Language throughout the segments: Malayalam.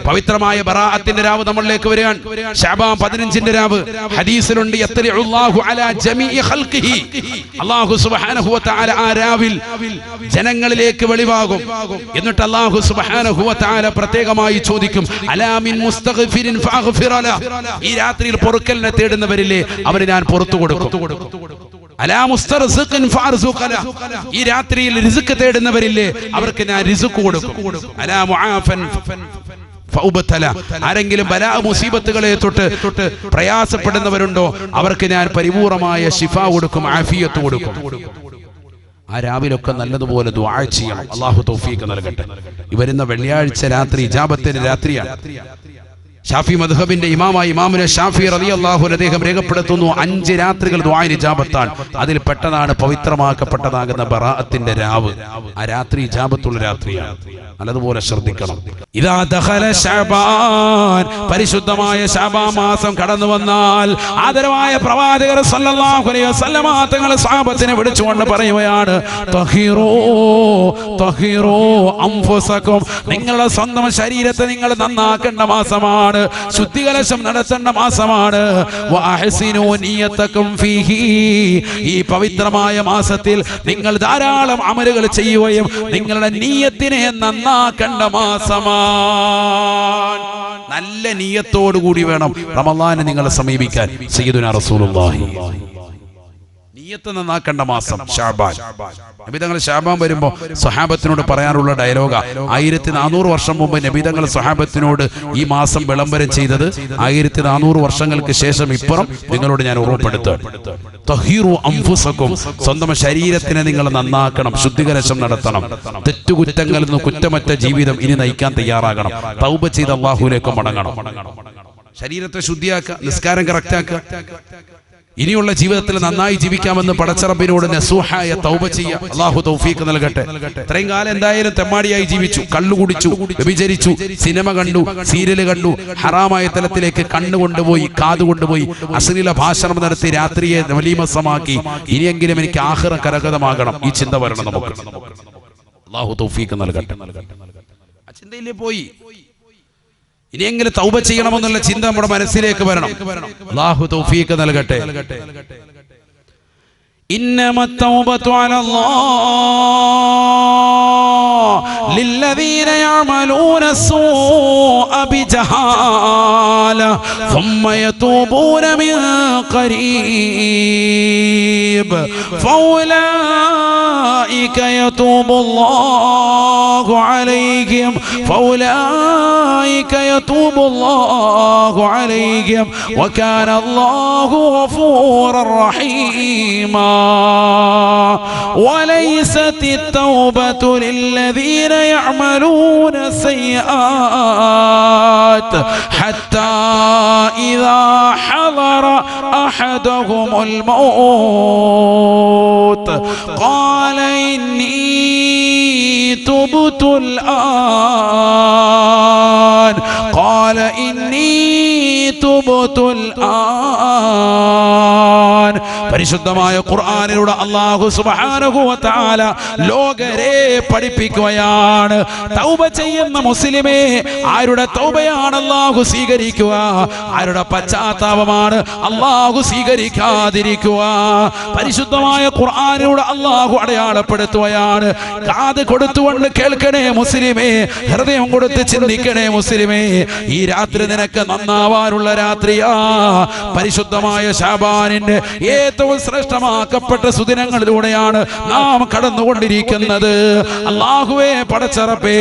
പവിത്രമായ ബറാഅത്തിന്റെ രാവ് നമ്മളിലേക്ക് വരികയാണ്. ശഅബാൻ 15ന്റെ രാവ്. ഹദീസിലുണ്ട് യത്ലിഉല്ലാഹു അലാ ജമീഇ ഖൽഖിഹി. അല്ലാഹു സുബ്ഹാനഹു വ തആല ആ രാവിൽ ജനങ്ങളിലേക്ക് വെളിവാകും. എന്നിട്ട് അല്ലാഹു സുബ്ഹാനഹു വ തആല പ്രത്യേകമായി ചോദിക്കും, അലാ മിൻ മുസ്തഗ്ഫിരിൻ ഫഅഗ്ഫിറ ലഹു. ഈ രാത്രിയിൽ പൊറുക്കലിനെ തേടുന്നവരില്ലേ, അവന് ഞാൻ പുറത്തു കൊടുക്കും. അലാ മുസ്തർസിഖിൻ ഫഅർസുഖ ലഹു. ഈ രാത്രിയിൽ റിസ്ക് തേടുന്നവരില്ലേ, അവർക്ക് ഞാൻ റിസ്ക് കൊടുക്കും. അലാ മുആഫൻ ഫഉബ്തല. ആരെങ്കിലും ബലാ മുസീബത്തുകളെ തൊട്ട് പ്രയാസപ്പെടുന്നവരുണ്ടോ, അവർക്ക് ഞാൻ പരിപൂർണമായ ശിഫ കൊടുക്കും, ആഫിയത്ത് കൊടുക്കും. ആ രാവിലൊക്കെ നല്ലതുപോലെ ദുആ ചെയ്യണം. അല്ലാഹു തൗഫീഖ് നൽകട്ടെ. ഈ വരുന്ന വെള്ളിയാഴ്ച രാത്രി ഇജാബത്തിന്റെ രാത്രിയാണ്. ഷാഫി മദ്ഹബിന്റെ ഇമാമായ ഇമാമുന ഷാഫി റളിയല്ലാഹു അൻഹു അദ്ദേഹം രേഖപ്പെടുത്തുന്നു, 5 രാത്രികൾ ദുആഇന് ഇജാബത്താണ്. അതിൽ പെട്ടതാണ് പവിത്രമാക്കപ്പെട്ടതാകുന്ന ബറാഅത്തിന്റെ രാവ്. ആ രാത്രി ഇജാബത്തുള്ള രാത്രിയാണ്. നല്ലതുപോലെ ശ്രദ്ധിക്കണം. ഇദാ ദഖല ശഅബാൻ, പരിശുദ്ധമായ ശഅബാൻ മാസം കടന്നു വന്നാൽ ആദരവായ പ്രവാചകർ സല്ലല്ലാഹു അലൈഹി വസല്ലമ തങ്ങൾ സ്വഹാബത്തിനെ വിളിച്ചുകൊണ്ട് പറയുകയാണ്, തഹിറൂ തഹിറൂ അൻഫുസകും. നിങ്ങളുടെ സ്വന്തം ശരീരത്തെ നിങ്ങൾ നന്നാക്കേണ്ട മാസമാണ്, ശുദ്ധികലശം നടത്തേണ്ട മാസമാണ്. വഅഹ്സിനൂ നിയതകും ഫീഹി. ഈ പവിത്രമായ മാസത്തിൽ നിങ്ങൾ ധാരാളം അമലുകൾ ചെയ്യുകയും നിങ്ങളുടെ നിയ്യത്തിനെ നന്നാക്കേണ്ട മാസമാണ്. നല്ല നിയ്യത്തോടു കൂടി വേണം റമളാനെ നിങ്ങൾ സമീപിക്കാൻ. സയ്യിദുനാ റസൂലുള്ളാഹി നിയ്യത്ത് നന്നാക്കേണ്ട മാസം ശഅബാൻ. നബി തങ്ങൾ ശഅബാൻ വരുമ്പോ സ്വഹാബത്തിനോട് പറയാറുള്ള ഡയലോഗ, 1400 വർഷം മുമ്പ് നബി തങ്ങൾ സ്വഹാബത്തിനോട് ഈ മാസം വിളംബരം ചെയ്തത് 1400 വർഷങ്ങൾക്ക് ശേഷം ഇപ്പുറം നിങ്ങളോട് ഞാൻ ഓർമ്മപ്പെടുത്തുകയാണ്. തഹീറു അൻഫുസകും. സ്വന്തം ശരീരത്തിനെ നിങ്ങൾ നന്നാക്കണം, ശുദ്ധികലശം നടത്തണം. തെറ്റുകുറ്റങ്ങളിൽ നിന്ന് കുറ്റമറ്റ ജീവിതം ഇനി നയിക്കാൻ തയ്യാറാകണം. തൗബ ചെയ്ത് അല്ലാഹുവിലേക്ക് മടങ്ങണം. ശരീരത്തെ ശുദ്ധിയാക്കുക, നിസ്കാരം കറക്റ്റാക്കുക, ഇനിയുള്ള ജീവിതത്തിൽ നന്നായി ജീവിക്കാമെന്ന് പടച്ചറബിനോട് നസൂഹായ തൗബ ചെയ്യുക. അല്ലാഹു തൗഫീഖ് നൽകട്ടെ. ഇത്രയും കാലം എന്തായാലും തെമ്മാടിയായി ജീവിച്ചു, കള്ളു കുടിച്ചു, വ്യഭിചരിച്ചു, സിനിമ കണ്ടു, സീരിയല് കണ്ടു, ഹറാമായ തലത്തിലേക്ക് കണ്ണുകൊണ്ടുപോയി, കാതുകൊണ്ടുപോയി, അശ്ലീല ഭാഷണം നടത്തി, രാത്രിയെ വലീമസമാക്കി. ഇനിയെങ്കിലും എനിക്ക് ആഖിറ കരഗതമാകണം. ഈ ചിന്ത വരണം നമുക്ക്. അല്ലാഹു തൗഫീഖ് നൽകട്ടെ. ആ ചിന്തയിലേ പോയി ഇനിയെങ്കിലും തൗബ ചെയ്യണമെന്നുള്ള ചിന്ത നമ്മുടെ മനസ്സിലേക്ക് വരണം. അല്ലാഹു തൗഫീഖ് നൽകട്ടെ. إنما التوبة على الله للذين يعملون السوء بجهالة ثم يتوبون من قريب فأولئك يتوب الله عليهم فأولئك يتوب الله عليهم وكان الله غفورا رحيما وليست التوبة للذين يعملون السيئات حتى إذا حضر أحدهم الموت قال إني تبت الآن قال إني تبت الآن. പരിശുദ്ധമായ ഖുർആനിലൂടെ അല്ലാഹു സുബ്ഹാനഹു വ തആല ലോകരെ പഠിപ്പിക്കുകയാണ്. തൗബ ചെയ്യുന്ന മുസ്ലിമേ, ആരുടെ തൗബയാണ് അല്ലാഹു സ്വീകരിക്കുക, ആരുടെ പശ്ചാത്താപമാണ് അല്ലാഹു സ്വീകരിക്കാതിരിക്കുക. പരിശുദ്ധമായ ഖുർആനിലൂടെ അല്ലാഹു അടയാളപ്പെടുത്തുകയാണ്. കാത് കൊടുത്തുകൊണ്ട് കേൾക്കണേ മുസ്ലിമേ, ഹൃദയം കൊടുത്ത് ചിന്തിക്കണേ മുസ്ലിമേ. ഈ രാത്രി നിനക്ക് നന്നാവാനുള്ള രാത്രിയാ. പരിശുദ്ധമായ ശഅബാനിന്റെ ഏറ്റവും ശ്രേഷ്ഠമാക്കപ്പെട്ട സുദിനങ്ങളിലൂടെയാണ് നാം കടന്നുകൊണ്ടിരിക്കുന്നത്. അല്ലാഹുവേ, പടച്ചറപ്പേ,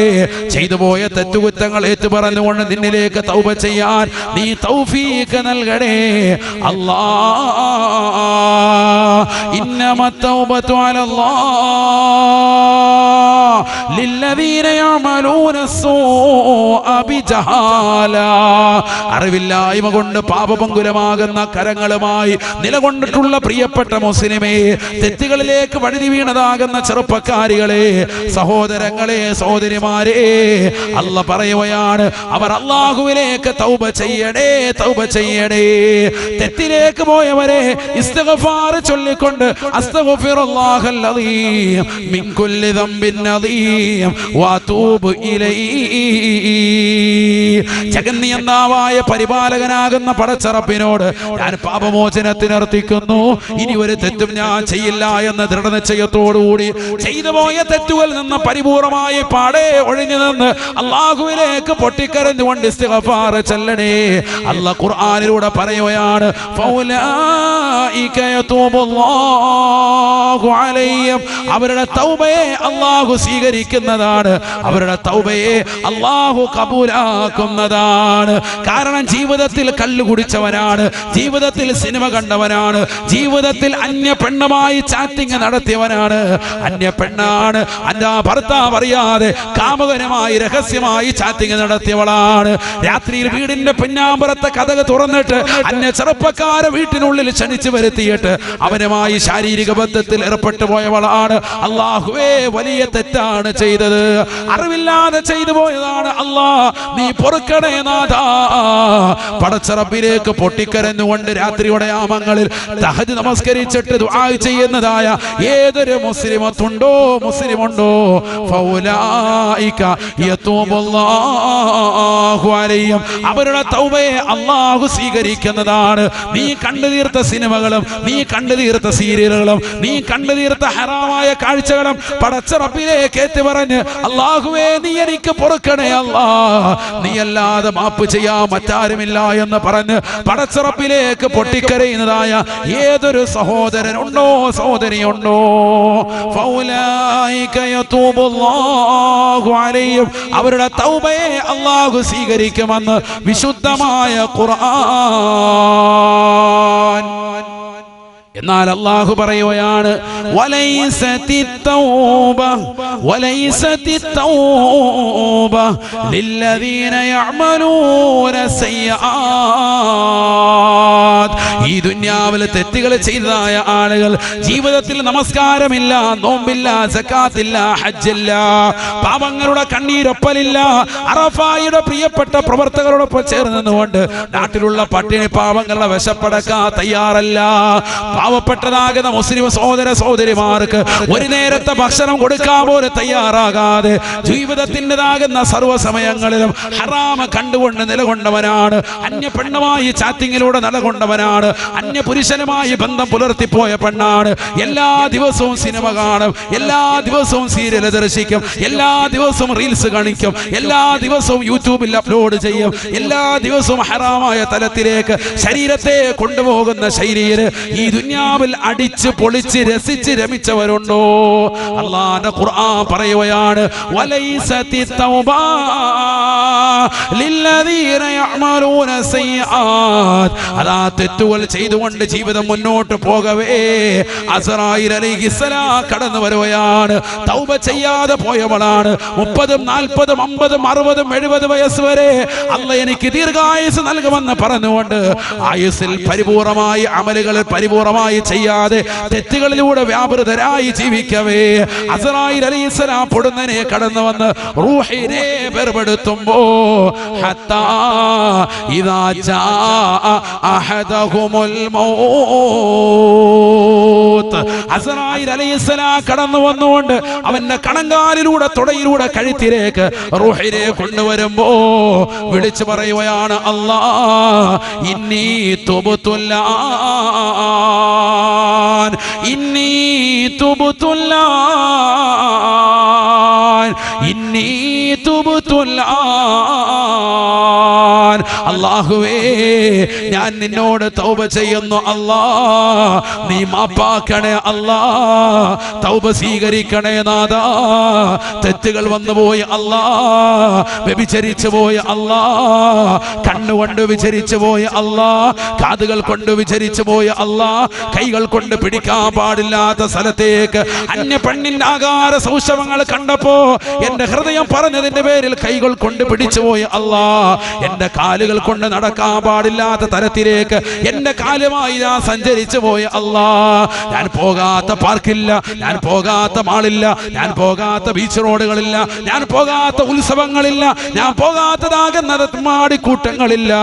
ചെയ്തു പോയ തെറ്റുകുറ്റങ്ങൾ ഏറ്റുപറഞ്ഞുകൊണ്ട് നിന്നിലേക്ക് തൗബ ചെയ്യാൻ നീ തൗഫീഖ് നൽകണേ അല്ലാഹ്. ഇന്നമത് തൗബതു അലല്ലാഹ് ലില്ലദീന യഅമലൂന അസ്സൂഅ ബിജഹാല. അറിവില്ലായ്മ കൊണ്ട് പാപപങ്കുലമാകുന്ന കരങ്ങളുമായി നിലകൊണ്ടിട്ടുള്ള പ്രിയപ്പെട്ട മുസ്ലിമേ, തെറ്റുകളിലേക്ക് വഴുതി വീണതാകുന്ന ചെറുപ്പക്കാരികളെ, സഹോദരങ്ങളെ, സഹോദരിമാരെ, അല്ലാഹ് പറയുകയാണ്, അവർ അല്ലാഹുവിലേക്ക് തൗബ ചെയ്യണേ, തൗബ ചെയ്യണേ. തെറ്റിലേക്ക് പോയവരെ ഇസ്തിഗ്ഫാർ ചൊല്ലിക്കൊണ്ട് അസ്തഗ്ഫിറുല്ലാഹൽ അദീം മിൻ കുല്ലി ദംബിൻ അദീം വഅതൂബു വഅതൂബു ഇലൈഹി. ജഗന്നിയന്താവായ പരിപാലകനാകുന്ന പടച്ചറപ്പിനോട് ഞാൻ പാപമോചനത്തിന് അർത്ഥിക്കുന്നു, ഇനി ഒരു തെറ്റും ഞാൻ ചെയ്യില്ല എന്ന ദൃഢനിശ്ചയത്തോടുകൂടി ചെയ്തു പോയ തെറ്റുകളിൽ നിന്ന് പരിപൂർണമായി പാടെ ഒഴിഞ്ഞു നിന്ന് അല്ലാഹുവിലേക്ക് പൊട്ടിക്കരഞ്ഞുകൊണ്ട് ഇസ്തിഗ്ഫാർ ചൊല്ലണേ. അല്ലാഹ് ഖുർആനിലൂടെ പറയുകയാണ്, ഫൗലായിക യതൂബുല്ലാഹു അലൈഹിം. അവരുടെ തൗബയെ അല്ലാഹു സ്വീകരിക്കുന്നതാണ്, അവരുടെ തൗബയെ അല്ലാഹു കബൂലാക്കുന്നതാണ്. കാരണം ജീവിതത്തിൽ കള്ളു കുടിച്ചവനാണ്, ജീവിതത്തിൽ സിനിമ കണ്ടവനാണ്, ജീവിതത്തിൽ അന്യ പെണ്ണുമായി ചാറ്റിംഗ് നടത്തിയവനാണ്, അന്യ പെണ്ണാണ്, അന്യ ഭർത്താവ് അറിയാതെ കാമുകനുമായി രഹസ്യമായി ചാറ്റിംഗ് നടത്തിയവളാണ്. രാത്രിയിൽ വീടിന്റെ പിന്നാമ്പുറത്തെ കതക് തുറന്നിട്ട് അന്യ ചെറുപ്പക്കാരെ വീട്ടിനുള്ളിൽ ക്ഷണിച്ചു വരുത്തിയിട്ട് അവനുമായി ശാരീരിക ബന്ധത്തിൽ ഏർപ്പെട്ടു പോയവളാണ്. അല്ലാഹുവേ, വലിയ തെറ്റാണ് ചെയ്തത്, അറിവില്ലാതെ ചെയ്തു പോയതാണ്. അല്ലാഹ് നീ പൊറുക്കണേ നാഥാ. പടച്ചറബിലേക്ക് പൊട്ടിക്കരഞ്ഞുകൊണ്ട് രാത്രിയുടെ യാമങ്ങളിൽ തഹജ്ജുദ് നമസ്കരിച്ചിട്ട് ദുആ ചെയ്യുന്നതായ ഏതൊരു മുസ്ലിമുണ്ടോ ഫൗലായിക യതൂബുല്ലാഹു അലൈഹിം. അവരുടെ തൗബയെ അല്ലാഹു സ്വീകരിക്കുന്നതാണ്. നീ കണ്ടു തീർത്ത സിനിമകളും, നീ കണ്ടു തീർത്ത സീരിയലുകളും, നീ കണ്ടു തീർത്ത ഹറാമായ കാഴ്ചകളും പടച്ച റബ്ബിലേക്ക് ഏറ്റു പറഞ്ഞ് അല്ലാഹുവേ നീ എനിക്ക് പൊറുക്കണേ അല്ലാ, നീ അല്ലാതെ മാപ്പ് ചെയ്യാൻ മറ്റാരുമില്ല എന്ന് പറഞ്ഞ് പടച്ച റബ്ബിലേക്ക് പൊട്ടിക്കരയുന്നതായ ഏതൊരു സഹോദരനുണ്ടോ സഹോദരിയുണ്ടോ ഫൗലായിക യതൂബുല്ലാഹു അലൈഹിം. അവരുടെ തൗബയെ അല്ലാഹു സ്വീകരിക്കുമെന്ന് വിശുദ്ധമായ ഖുർആൻ. എന്നാൽ അല്ലാഹു പറയുകയാണ്, വലൈസത്തിത് തൗബ ലില്ലദീന യഅമലൂന സയ്യിആത്. ഈ ദുനിയാവിൽ തെറ്റുകൾ ചെയ്തതായ ആളുകൾ, ജീവിതത്തിൽ നമസ്കാരമില്ല, നോമ്പില്ല, സക്കാത്തില്ല, ഹജ്ജില്ല, പാപങ്ങളുടെ കണ്ണീരൊപ്പലില്ല, അറഫായുടെ പ്രിയപ്പെട്ട പ്രവർത്തകരോടൊപ്പം ചേർന്ന് നിന്നുകൊണ്ട് നാട്ടിലുള്ള പട്ടിണി പാവങ്ങളുടെ വിശപ്പടക്കാൻ തയ്യാറല്ല. പാവപ്പെട്ടതാകുന്ന മുസ്ലിം സഹോദരന്മാർക്ക് ഒരു നേരത്തെ ഭക്ഷണം കൊടുക്കാൻ പോലും തയ്യാറാകാതെ ജീവിതത്തിൻ്റെതാകുന്ന സർവ്വസമയങ്ങളിലും ഹറാമ കണ്ടുകൊണ്ട് നിലകൊണ്ടവനാണ്, അന്യ പെണ്ണുമായി ചാറ്റിങ്ങിലൂടെ നിലകൊണ്ടവനാണ്, അന്യ പുരുഷനുമായി ബന്ധം പുലർത്തിപ്പോയ പെണ്ണാണ്. എല്ലാ ദിവസവും സിനിമ കാണും, എല്ലാ ദിവസവും സീരിയൽ ദർശിക്കും, എല്ലാ ദിവസവും റീൽസ് കാണിക്കും, എല്ലാ ദിവസവും യൂട്യൂബിൽ അപ്ലോഡ് ചെയ്യും, എല്ലാ ദിവസവും ഹറാമായ തലത്തിലേക്ക് ശരീരത്തെ കൊണ്ടുപോകുന്ന ശൈലിയിൽ ഈ ദുനിയാവിൽ അടിച്ച് പൊളിച്ച് രസിച്ച് രമിച്ചവരുണ്ടോ? അല്ലാഹുവിന്റെ ഖുർആൻ പറയുകയാണ്, വലൈസത്തി തൗബ ലില്ലദീന യഅമലൂന സയ്യിആത്. അതാ തെറ്റുകൾ ചെയ്തുകൊണ്ട് ജീവിതം മുന്നോട്ട് പോകവേ അസ്റായീൽ അലൈഹിസ്സലാം കടന്നു വരുകയാണ്. തൗബ ചെയ്യാതെ പോയവളാണ്. 30, 40, 50, 60, 70 വയസ്സ് വരെ അല്ലാഹ് എനിക്ക് ദീർഘായുസ് നൽകുമെന്ന് പറഞ്ഞുകൊണ്ട് ആയുസ്സിൽ പരിപൂർണമായി അമലുകളിൽ പരിപൂർണമായി ചെയ്യാതെ തെറ്റുകളിലൂടെ വ്യാപൃതരായി ജീവിക്കവേ അസ്റായീൽ അലൈഹിസ്സലാം പൊടുന്നനെ കടന്നു വന്ന് റൂഹിനെ വേർപെടുത്തുമ്പോ ഹത്താ ഇദാ ജാഅ അഹദഹുമുൽ മൗത്ത്. അസ്റായീൽ അലൈഹിസ്സലാം കടന്നു വന്നുകൊണ്ട് അവന്റെ കണങ്കാലിലൂടെ തുടയിലൂടെ കഴുത്തിലേക്ക് റൂഹിനെ കൊണ്ടുവരുമ്പോ വിളിച്ചു പറയുകയാണ്, അല്ലാഹ് ഇന്നി തുബ്തുല്ലാൻ, ഇന്നി തുബ്തുല്ലാൻ, ഇന്നി തുബ്തുല്ലാൻ. അല്ലാഹുവേ, ഞാൻ നിന്നോട് തൗബ ചെയ്യുന്നു അല്ലാ, നീ മാപ്പാക്കണേ അല്ലാ, തൗബ സ്വീകരിക്കണേ നാഥാ. തെറ്റുകൾ വന്നുപോയി അല്ലാ, വ്യഭിചരിച്ചു പോയ അല്ലാ, കണ്ണുകൊണ്ട് വിചരിച്ചു പോയ അല്ലാ, കാതുകൾ കൊണ്ട് വിചരിച്ചു പോയ അല്ലാ, കൈകൾ കൊണ്ട് പിടിക്കാൻ പാടില്ലാത്ത സ്ഥലത്തേക്ക് അന്യ പെണ്ണിന്റെ ആകാര സൗശവങ്ങൾ കണ്ടപ്പോ എന്റെ ഹൃദയം പറഞ്ഞതിന്റെ പേരിൽ കൈകൾ കൊണ്ട് പിടിച്ചു പോയ അല്ലാ, എന്റെ കാലുകൾ കൊണ്ട് നടക്കാൻ പാടില്ലാത്ത തരത്തിലേക്ക് എന്റെ കാലുമായി ഞാൻ സഞ്ചരിച്ചു പോയി അല്ലാ. ഞാൻ പോകാത്ത പാർക്കില്ല, ഞാൻ പോകാത്ത മാളില്ല, ഞാൻ പോകാത്ത ബീച്ച് റോഡുകളില്ല, ഞാൻ പോകാത്ത ഉത്സവങ്ങളില്ല, ഞാൻ പോകാത്തതാകുന്ന മാടിക്കൂട്ടങ്ങളില്ല.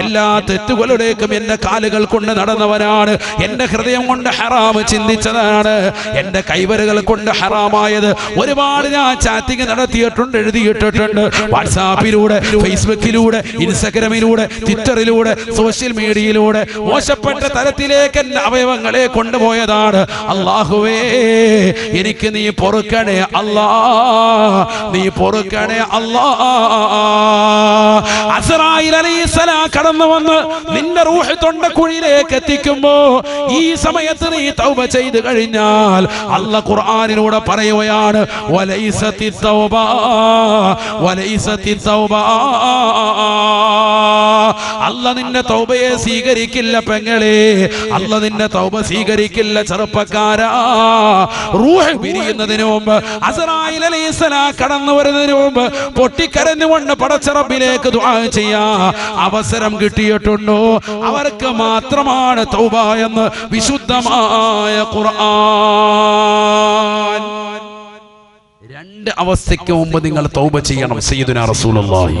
എല്ലാ തെറ്റുകളുടേക്കും എന്റെ കാലുകൾ കൊണ്ട് നടന്നവനാണ്. എന്റെ ഹൃദയം കൊണ്ട് ഹറാമ് ചിന്തിച്ചതാണ്. എന്റെ കൈവരകൾ കൊണ്ട് ഹറാമായത് ഒരുപാട് ഞാൻ ചാറ്റിംഗ് നടത്തിയിട്ടുണ്ട്, എഴുതിയിട്ടിട്ടുണ്ട്. വാട്സാപ്പിലൂടെ, ഫേസ്ബുക്കിലൂടെ, ഇൻസ്റ്റഗ്രാമിലൂടെ, ട്വിറ്ററിലൂടെ, സോഷ്യൽ മീഡിയയിലൂടെ മോശപ്പെട്ട തരത്തിലേക്ക് എന്റെ അവയവങ്ങളെ കൊണ്ടുപോയതാണ്. അല്ലാഹുവേ, എനിക്ക് നീ പൊറുക്കണേ അല്ലാ, നീ പൊറുക്കണേ അല്ലാ. അസ്റായീൽ അലൈഹിസ്സലാം കടന്നു വന്ന് നിന്റെ റൂഹ് തൊണ്ടക്കുഴിയിലേക്ക് എത്തിക്കുമ്പോ ഈ സമയത്ത് നീ തൗബ ചെയ്തു കഴിഞ്ഞാൽ അല്ലാഹ് ഖുർആനിലൂടെ പറയുകയാണ്, വലൈസത്തി തൗബ വലൈസത്തി തൗബ, അല്ലാഹ് നിന്റെ തൗബയെ സ്വീകരിക്കില്ല പെങ്ങളെ, അല്ലാഹ് നിന്റെ തൗബ സ്വീകരിക്കില്ല ചെറുപ്പക്കാരാ. റൂഹ് പിരിയുന്നതിന് മുമ്പ്, അസ്റായീൽ അലൈഹിസ്സലാം കടന്നു വരുന്നതിന് മുമ്പ് പൊട്ടിക്കരഞ്ഞുകൊണ്ട് പടച്ച റബ്ബിലേക്ക് ദുആ ചെയ്യാ അവസരം കിട്ടിയിട്ടുണ്ടോ അവർക്ക് മാത്രമാണ് തൗബ എന്ന് വിശുദ്ധമായ ഖുർആൻ. രണ്ട് അവസ്ഥയ്ക്ക് മുമ്പ് നിങ്ങൾ തൗബ ചെയ്യണം സയ്യിദുനാ റസൂലുള്ളാഹി.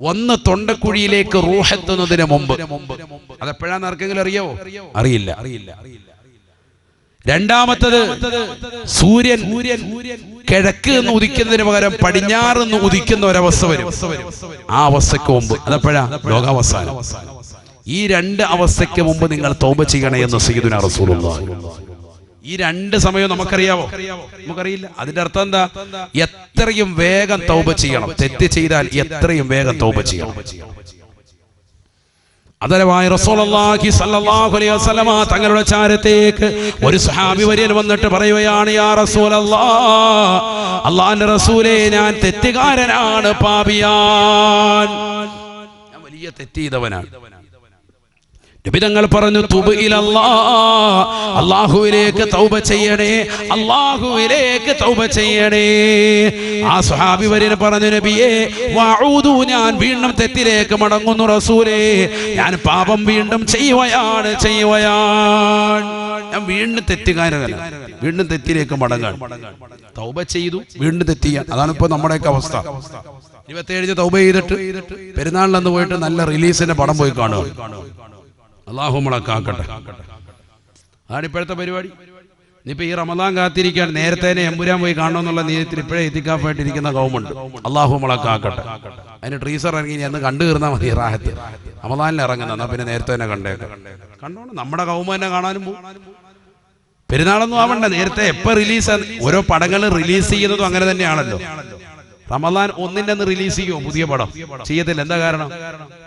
ഒന്ന് തൊണ്ടക്കുഴിയിലേക്ക് റൂഹ് എത്തുന്നതിന് മുമ്പ്. അതെപ്പോഴാന്ന് ആർക്കെങ്കിലും അറിയാവോ? അറിയില്ല. രണ്ടാമത്തത്, സൂര്യൻ കിഴക്ക് നിന്ന് ഉദിക്കുന്നതിന് പകരം പടിഞ്ഞാറ് നിന്ന് ഉദിക്കുന്ന ഒരവസ്ഥ വരും. ആ അവസ്ഥയ്ക്ക് മുമ്പ്. അതെപ്പോഴാ? ലോകാവസാനം. ഈ രണ്ട് അവസ്ഥയ്ക്ക് മുമ്പ് നിങ്ങൾ തൗബ ചെയ്യണേ എന്ന് സയ്യിദുനാ റസൂലുള്ളാഹി. ഈ രണ്ട് സമയവും നമുക്കറിയാവോ? നമുക്കറിയില്ല. അതിന്റെ അർത്ഥം എന്താ? എത്രയും വേഗം തൗബ ചെയ്യണം. തെറ്റ് ചെയ്താൽ എത്രയും വേഗം തൗബ ചെയ്യണം. അതരവായി റസൂലുള്ളാഹി സ്വല്ലല്ലാഹു അലൈഹി വസല്ലമ തങ്ങളുടെ ചാരത്തേക്ക് ഒരു സ്വഹാബി വര്യൻ വന്നിട്ട് പറയുകയാണ്, യാ റസൂലല്ലാഹ്, അല്ലാഹുവിന്റെ റസൂലേ, ഞാൻ തെറ്റുകാരനാണ്, പാപിയാൻ, ഞാൻ വലിയ തെറ്റ് ചെയ്തവനാണ്. നബി തങ്ങൾ പറഞ്ഞു, തുബ് ഇലല്ലാഹ്, അല്ലാഹുവിലേക്ക് തൗബ ചെയ്യണേ, അല്ലാഹുവിലേക്ക് തൗബ ചെയ്യണേ. ആ സ്വഹാബി വര്യൻ പറഞ്ഞു, നബിയേ, വഅഊദു, ഞാൻ വീണ്ടും തെറ്റിലേക്ക് മടങ്ങുന്നു റസൂലേ, ഞാൻ പാപം വീണ്ടും ചെയ്യുകയാണ്. ഞാൻ വീണ്ടും തെറ്റുകാരനല്ല, വീണ്ടും തെറ്റിലേക്ക് മടങ്ങാൻ. തൗബ ചെയ്തു, വീണ്ടും തെറ്റിയാൻ. അതാണ് ഇപ്പൊ നമ്മുടെയൊക്കെ അവസ്ഥ. 27 തൗബ ചെയ്തിട്ട് പെരുന്നാളിലന്ന് പോയിട്ട് നല്ല റിലീസിന്റെ പടം പോയി കാണുക. അല്ലാഹു നമ്മളെ കാക്കട്ടെ. അതാണ് ഇപ്പോഴത്തെ പരിപാടി. ഇനിയിപ്പോ ഈ റമദാൻ കാത്തിരിക്കാൻ നേരത്തെ എമ്പുരാൻ പോയി കാണണമെന്നുള്ള നീയത്തിൽ ഇപ്പോഴേ എത്തിക്കാഫായിട്ടിരിക്കുന്ന കൗമുണ്ട്. അല്ലാഹു നമ്മളെ കാക്കട്ടെ. അതിന് ട്രീസർ ഇറങ്ങി അന്ന് കണ്ടു തീർന്നാൽ മതി. റാഹത്ത് റമദാനിൽ ഇറങ്ങുന്ന, എന്നാ പിന്നെ നേരത്തെ തന്നെ കണ്ടോണം. നമ്മുടെ കൗമ തന്നെ കാണാനും പോകും. പെരുന്നാളൊന്നും ആവണ്ട, നേരത്തെ എപ്പോ റിലീസ്, ഓരോ പടങ്ങൾ റിലീസ് ചെയ്യുന്നതും അങ്ങനെ തന്നെയാണല്ലോ. റമദാൻ 1 അന്ന് റിലീസ് ചെയ്യുമോ പുതിയ പടം? ചെയ്യത്തില്ല. എന്താ കാരണം?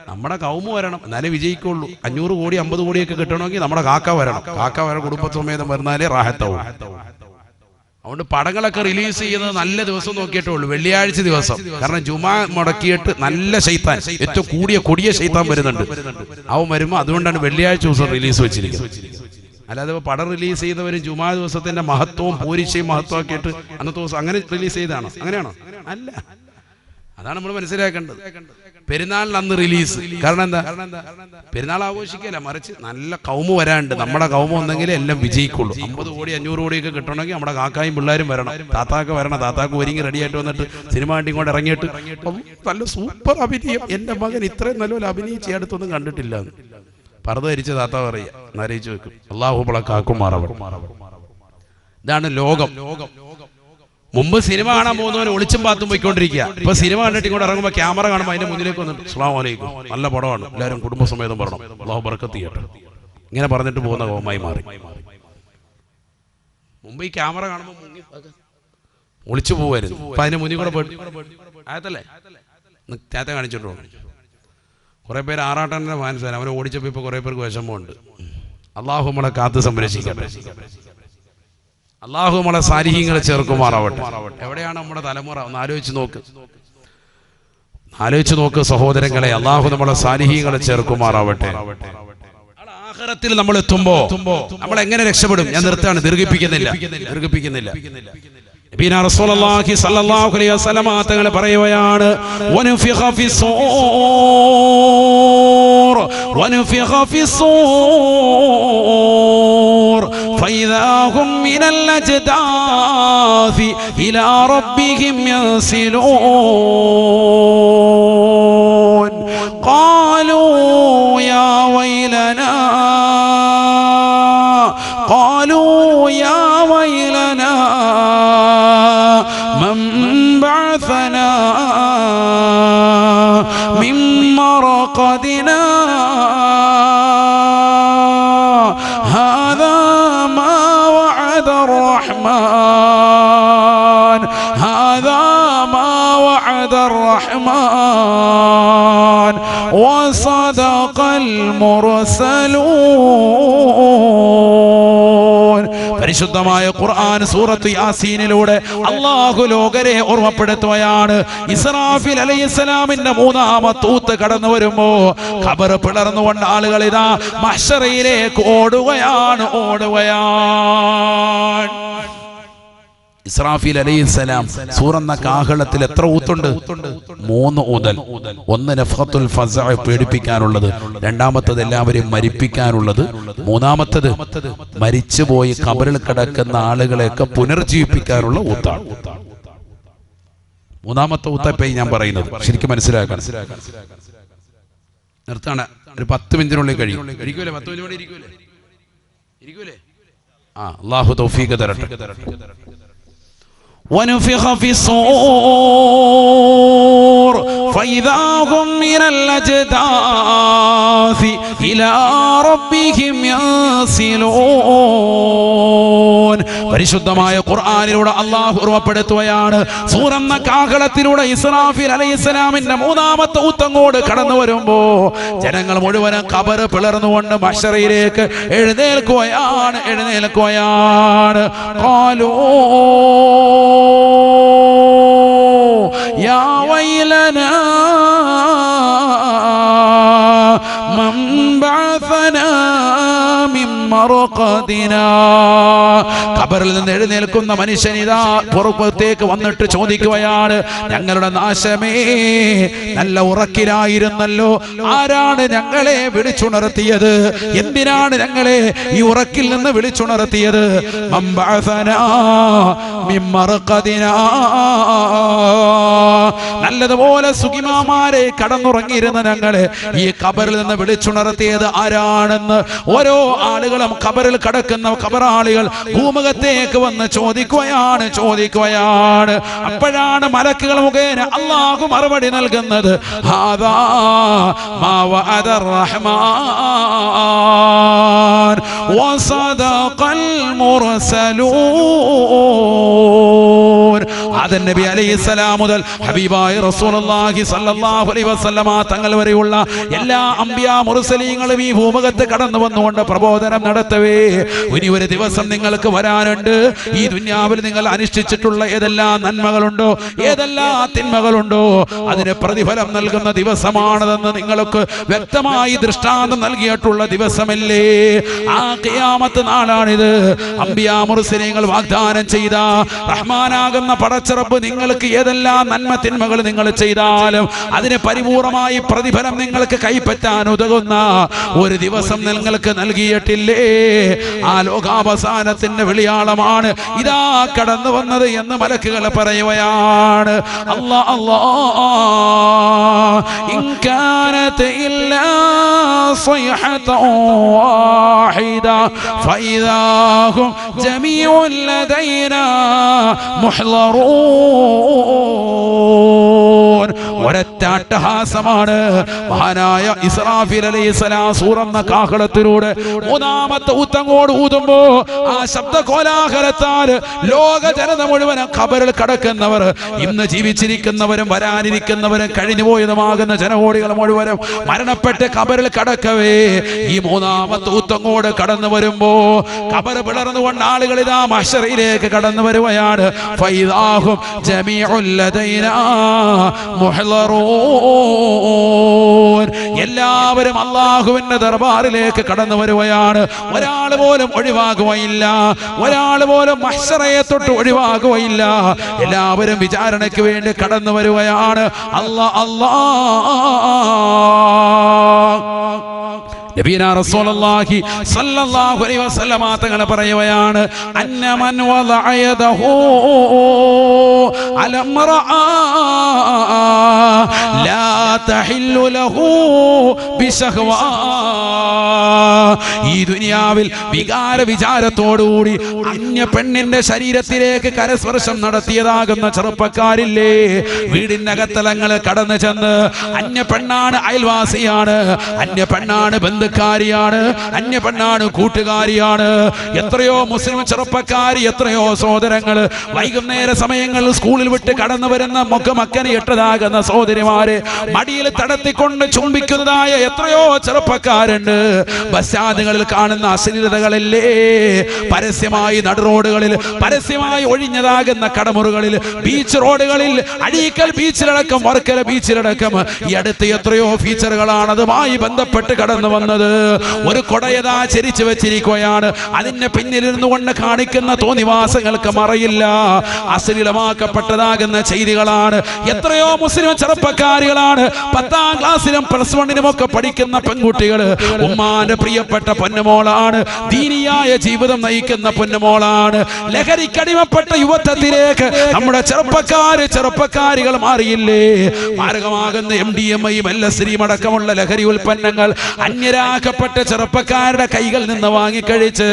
നമ്മുടെ കൗമ വരണം, എന്നാലേ വിജയിക്കുള്ളൂ. 500 കോടി 50 കോടിയൊക്കെ കിട്ടണമെങ്കിൽ നമ്മുടെ കാക്ക വരണം. കാക്ക വരെ കുടുംബസമേതം വരുന്നാലേ റാഹത്താവും. അതുകൊണ്ട് പടങ്ങളൊക്കെ റിലീസ് ചെയ്യുന്നത് നല്ല ദിവസം നോക്കിയിട്ടേ ഉള്ളൂ, വെള്ളിയാഴ്ച ദിവസം. കാരണം ജുമാ മുടക്കിയിട്ട് നല്ല ശൈത്താൻ, ഏറ്റവും കൊടിയ ശൈത്താൻ വരുന്നുണ്ട്. അവൻ വരുമ്പോൾ അതുകൊണ്ടാണ് വെള്ളിയാഴ്ച ദിവസം റിലീസ് വെച്ചിരിക്കുന്നത്. അല്ലാതെ പടം റിലീസ് ചെയ്തവരും ജുമാ ദിവസത്തിന്റെ മഹത്വവും പോരിശയും മഹത്വമാക്കിയിട്ട് അന്നത്തെ ദിവസം അങ്ങനെ റിലീസ് ചെയ്തതാണോ? അങ്ങനെയാണോ? അല്ല. അതാണ് നമ്മൾ മനസ്സിലാക്കേണ്ടത്. പെരുന്നാളിന് അന്ന് റിലീസ്. കാരണം എന്താ? പെരുന്നാൾ ആഘോഷിക്കല, മറിച്ച് നല്ല കൗമ വരാണ്ട്. നമ്മുടെ കൗമ ഒന്നെങ്കിലേ എല്ലാം വിജയിക്കുള്ളൂ. 50 കോടി 500 കോടിയൊക്കെ കിട്ടണമെങ്കിൽ നമ്മുടെ കാക്കായും പിള്ളേരും വരണം. താത്താക്ക് വരണം. താത്താക്ക് ഒരുങ്ങി റെഡിയായിട്ട് വന്നിട്ട് സിനിമ കണ്ടി ഇങ്ങോട്ട് ഇറങ്ങിയിട്ട് നല്ല സൂപ്പർ അഭിനയം, എന്റെ മകൻ ഇത്രയും നല്ലപോലെ അഭിനയിച്ച് അടുത്തൊന്നും കണ്ടിട്ടില്ല. പർദ്ദ ധരിച്ച താത്ത പറയുക, നരയിച്ചു വെക്കും. അല്ലാഹു നമ്മളെ കാക്കുമാറാവട്ടെ. ഇതാണ് ലോകം. മുമ്പ് സിനിമ കാണാൻ പോകുന്നവർ ഒളിച്ചും പാത്തും പോയിക്കൊണ്ടിരിക്കുക. ഇപ്പൊ സിനിമ കണ്ടിട്ട് ഇങ്ങോട്ട് ഇറങ്ങുമ്പോൾ ക്യാമറ കാണുമ്പോൾ അതിന്റെ മുന്നിലേക്ക് വന്നിട്ട് അസ്സലാമു അലൈക്കും, നല്ല പടമാണ്, എല്ലാവരും കുടുംബസമേതം പറയണം, അല്ലാഹു ബർക്കത്ത് ചെയ്യട്ടെ, ഇങ്ങനെ പറഞ്ഞിട്ട് പോകുന്ന കോമായി മാറി. മുമ്പ് ഈ ക്യാമറ കാണുമ്പോൾ ഒളിച്ചു പോവായിരുന്നു. അപ്പൊ അതിന്റെ മുന്നിൽ കൂടെ പോയിട്ട് ആയത്തല്ലേ ചാത്ത കാണിച്ചിട്ടോ. കുറെ പേര് ആറാട്ടന്റെ ഫാൻസാണ്. അവനെ ഓടിച്ചപ്പോൾ ഇപ്പൊ കുറെ പേർക്ക് വിഷമമുണ്ട്. അല്ലാഹു നമ്മളെ കാത്ത് സംരക്ഷിക്കട്ടെ. അല്ലാഹു നമ്മളെ സാലിഹീങ്ങളെ ചേർക്കുമാറാവട്ടെ. എവിടെയാണ് നമ്മുടെ തലമുറ? ഒന്ന് ആലോചിച്ച് നോക്ക് സഹോദരങ്ങളെ. അല്ലാഹു നമ്മളെ സാലിഹീങ്ങളെ ചേർക്കുമാറാവട്ടെ. ആഖിറത്തിൽ നമ്മൾ എത്തുമ്പോ നമ്മൾ എങ്ങനെ രക്ഷപ്പെടും? ഞാൻ നിർത്താണ്, ദീർഘിപ്പിക്കുന്നില്ല. നബിന റസൂലുള്ളാഹി സ്വല്ലല്ലാഹു അലൈഹി വസല്ലം തങ്ങൾ പറയുകയാണ് വനുഫിഖ ഫിസ്സൂർ ഫഇദാ ഹും മിനൽ അജ്ദാഫി ഇലാ റബ്ബിഹിം യൻസിലൂൻ ഖാലൂ യാ വൈലനാ من بعثنا من مرقدنا هذا ما وعد الرحمن وصدق المرسلون. പരിശുദ്ധമായ ഖുർആൻ സൂറത്ത് യാസീനിലൂടെ അല്ലാഹു ലോകരെ ഓർമ്മപ്പെടുത്തുകയാണ്. ഇസ്രാഫീൽ അലൈഹിസ്സലാമിന്റെ മൂന്നാമത്തെ ഊത്ത് കടന്നു വരുമ്പോ ഖബർ പിളർന്നുകൊണ്ട് ആളുകൾ ഇതാ മഹ്ശറയിലേക്ക് ഓടുകയാണ്. ഇസ്രാഫീൽ അലൈഹിസ്സലാം സൂറന്ന കാഹളത്തിൽ എത്ര ഊത്തുണ്ട്? 3 ഊതൽ. ഒന്ന് നഫ്ഖത്തുൽ ഫസഅ പേടിപ്പിക്കാനുള്ളത്, രണ്ടാമത്തത് എല്ലാവരെയും മരിപ്പിക്കാനുള്ളത്, മൂന്നാമത്തത് മരിച്ചുപോയി ഖബറിൽ കിടക്കുന്ന ആളുകളെയൊക്കെ പുനർജീവിപ്പിക്കാനുള്ള ഊത്താണ്. മൂന്നാമത്തെ ഊത്തപ്പേ ഞാൻ പറയുന്നത് ശരിക്കും മനസ്സിലാക്കണം. നിർത്താണ്, ഒരു 10 മിനിറ്റിനുള്ളിൽ കഴിയും. ഇരിക്കൂലേ? 10 മിനിറ്റ് ഇരിക്കൂലേ? അല്ലാഹു തൗഫീഖ് തരട്ടെ. ونفخ في الصور فإذا هم من الأجداث إلى ربهم ينسلون. പരിശുദ്ധമായ ഖുർആനിലൂടെ അല്ലാഹു ഓർമ്മപ്പെടുത്തുകയാണ്. സൂറന്ന കാഹളത്തിലൂടെ ഇസ്രാഫീൽ അലൈഹിസ്സലാമിന്റെ മൂന്നാമത്തെ ഊത്തങ്ങോട് കടന്നു വരുമ്പോ ജനങ്ങൾ മുഴുവനും ഖബർ പിളർന്നുകൊണ്ട് മഹ്ശറയിലേക്ക് എഴുന്നേൽക്കുകയാണ്. ഖാലൂ يا ويلنا من بعثنا من مرقدنا. ഖബറിൽ നിന്ന് എഴുന്നേൽക്കുന്ന മനുഷ്യൻ ഇതാ പുറത്തേക്ക് വന്നിട്ട് ചോദിക്കുകയാണ്, ഞങ്ങളുടെ നാശമേ, നല്ല ഉറക്കിലായിരുന്നല്ലോ, ആരാണ് ഞങ്ങളെ വിളിച്ചുണർത്തിയത്? എന്തിനാണ് ഞങ്ങളെ ഈ ഉറക്കിൽ നിന്ന് വിളിച്ചുണർത്തിയത്? മൻ ബഅസനാ മിൻ മർഖദിനാ. നല്ലതുപോലെ സുഖിമാമാരെ കടന്നുറങ്ങിയിരുന്ന ഞങ്ങളെ ഈ ഖബറിൽ നിന്ന് വിളിച്ചുണർത്തിയത് ആരാണെന്ന് ഓരോ ആളുകളും ഖബറിൽ കിടക്കുന്ന ഖബറാളികൾ ഭൂമുഖത്തേക്ക് വന്ന് ചോദിക്കുകയാണ്. അപ്പോഴാണ് മലക്കുകൾ മുഖേന അല്ലാഹു മറുപടി നൽകുന്നത്, ഹാദാ മാ വഅദർ റഹ്മാൻ വസദഖൽ മുർസലൂൻ. ആദം നബി അലൈഹിസ്സലാം മുതൽ ഹബീബായ റസൂലുള്ളാഹി സ്വല്ലല്ലാഹു അലൈഹി വസല്ലമ തങ്ങൾ വരെയുള്ള എല്ലാ അംബിയാ മുർസലീങ്ങളും ഈ ഭൂമുഖത്ത് കടന്നു വന്നുകൊണ്ട് പ്രബോധനം നടത്തവേ, ഇനി ഒരു ദിവസം നിങ്ങൾക്ക് വരാനുണ്ട്. ഈ ദുനിയാവിൽ നിങ്ങൾ അനുഷ്ഠിച്ചിട്ടുള്ള ഏതെല്ലാം നന്മകളുണ്ടോ, ഏതെല്ലാം തിന്മകളുണ്ടോ, അതിന് പ്രതിഫലം നൽകുന്ന ദിവസമാണതെന്ന് നിങ്ങൾക്ക് വ്യക്തമായി ദൃഷ്ടാന്തം നൽകിയിട്ടുള്ള ദിവസമല്ലേ? ആ ഖിയാമത്ത് നാളാണിത്. അംബിയാ മുർസലീങ്ങൾ വാഗ്ദാനം ചെയ്ത റഹ്മാനാകുന്ന പടച്ചറബ് നിങ്ങൾക്ക് ഏതെല്ലാം നന്മ തിന്മകൾ നിങ്ങൾ ചെയ്താലും അതിന് പരിപൂർണമായി പ്രതിഫലം നിങ്ങൾക്ക് കൈപ്പറ്റാൻ ഉതകുന്ന ഒരു ദിവസം നിങ്ങൾക്ക് നൽകിയിട്ടില്ലേ? ആ ലോകാവസാനത്തിന്റെ വിളിയാളമാണ് ഇതാ കടന്നു വന്നത് എന്ന് മലക്കുകൾ പറയുകയാണ്. അല്ലാ അല്ലാ ഇൻ കാനത ഇല്ലാ സ്വയ്ഹതൻ വാഹിദ ഫഇദാ ഹും ജമീഉൻ ലദൈനാ മുഹ്ളറൂൻ. ഒരൊറ്റ അട്ടഹാസമാണ് മഹാനായ ഇസ്രാഫീൽ അലൈഹിസ്സലാം സൂറന്ന കാഹളത്തിലൂടെ മൂന്നാമത്തെ ഊത്തങ്ങോട് ഊതുമ്പോ ആ ശബ്ദ കോലാഹലത്താൽ ലോക ജനത മുഴുവൻ ഖബറിൽ കടക്കുന്നവർ, ഇന്ന് ജീവിച്ചിരിക്കുന്നവരും വരാനിരിക്കുന്നവരും കഴിഞ്ഞുപോയതുമാകുന്ന ജനകോടികൾ മുഴുവനും മരണപ്പെട്ട് ഖബറിൽ കടക്കവേ ഈ മൂന്നാമത്തെ ഊത്തങ്ങോട് കടന്നു വരുമ്പോ ഖബർ പിളർന്നുകൊണ്ട് ആളുകൾ ഇതാ മഹ്ശറയിലേക്ക് കടന്നു വരുകയാണ്. ഫൈദാഹും ജമീഉൻ ലദൈനാ മുഹ്ളറൂൻ. എല്ലാ എല്ലാവരും അള്ളാഹുവിന്റെ ദർബാറിലേക്ക് കടന്നു വരുകയാണ്. ഒരാൾ പോലും ഒഴിവാകുകയില്ല, ഒരാൾ പോലും മഹ്ശറയെ തൊട്ട് ഒഴിവാകുകയില്ല. എല്ലാവരും വിചാരണയ്ക്ക് വേണ്ടി കടന്നു വരുകയാണ്. അല്ലാഹ് നബിയനാ റസൂലുള്ളാഹി സ്വല്ലല്ലാഹു അലൈഹി വസല്ലമ തങ്ങൾ പറയുകയാണ്, അന്നമൻ വദഅ യദഹു അലംറഅ ലാ തഹില്ലു ലഹു ബിശഹ്വാ. ഈ ദുനിയാവിൽ വികാര വിചാരത്തോടുകൂടി അന്യ പെണ്ണിന്റെ ശരീരത്തിലേക്ക് കരസ്പർശം നടത്തിയതാകുന്ന ചെറുപ്പക്കാരില്ലേ, വീടിന്റെ അകത്തലങ്ങൾ കടന്നു ചെന്ന് അന്യ പെണ്ണാണ് അയൽവാസിയാണ്, അന്യ പെണ്ണാണ് ബന്ധുക്കാരിയാണ്, അന്യ പെണ്ണാണ് കൂട്ടുകാരിയാണ്. എത്രയോ മുസ്ലിം ചെറുപ്പക്കാരി, എത്രയോ സഹോദരങ്ങൾ വൈകുന്നേര സമയങ്ങളിൽ സ്കൂളിൽ വിട്ട് കടന്നു വരുന്ന മക്കനെ ഇട്ടതാകുന്ന സഹോദരിമാരെ മടിയിൽ തടത്തിക്കൊണ്ട് ചുംബിക്കുന്നതായ എത്രയോ ചെറുപ്പക്കാരുണ്ട്. ബസ്റ്റാൻഡുകളിൽ കാണുന്ന അശ്ലീലതകളല്ലേ പരസ്യമായി നടുറോഡുകളിൽ, പരസ്യമായി ഒഴിഞ്ഞതാകുന്ന കടമുറികളിൽ, ബീച്ച് റോഡുകളിൽ, അഴീക്കൽ ബീച്ചിലടക്കം, വർക്കല ബീച്ചിലടക്കം ഈ അടുത്ത് എത്രയോ ഫീച്ചറുകളാണ് അതുമായി ബന്ധപ്പെട്ട് കടന്നു വന്നത്. ഒരു കൊടയതാ ചരിച്ചു വെച്ചിരിക്കുകയാണ്. അതിന്റെ പിന്നിലിരുന്നു കൊണ്ട് കാണിക്കുന്ന തോന്നിവാസങ്ങൾക്ക് മറയില്ല. അശ്ലീലമാക്കപ്പെട്ടതാകുന്ന ചെയ്തികളാണ്. എത്രയോ മുസ്ലിം ചെറുപ്പക്കാരികളാണ് 10ാം ക്ലാസ്സിലും +1 ഒക്കെ പഠിക്കുന്ന പെൺകുട്ടികൾ. ഉമ്മാന്റെ പ്രിയപ്പെട്ട പൊന്നുമോളാണ്, ദീനിയായ ജീവിതം നയിക്കുന്ന പൊന്നുമോളാണ്. ലഹരിക്കടിമപ്പെട്ട യുവത്വത്തിലേക്ക് നമ്മുടെ ചെറുപ്പക്കാരികൾ മാറിയില്ലേ? മാരകമാകുന്ന MDMA, LSD അടക്കമുള്ള ലഹരി ഉൽപ്പന്നങ്ങൾ അന്യരാക്കപ്പെട്ട ചെറുപ്പക്കാരുടെ കൈകളിൽ നിന്ന് വാങ്ങിക്കഴിച്ച്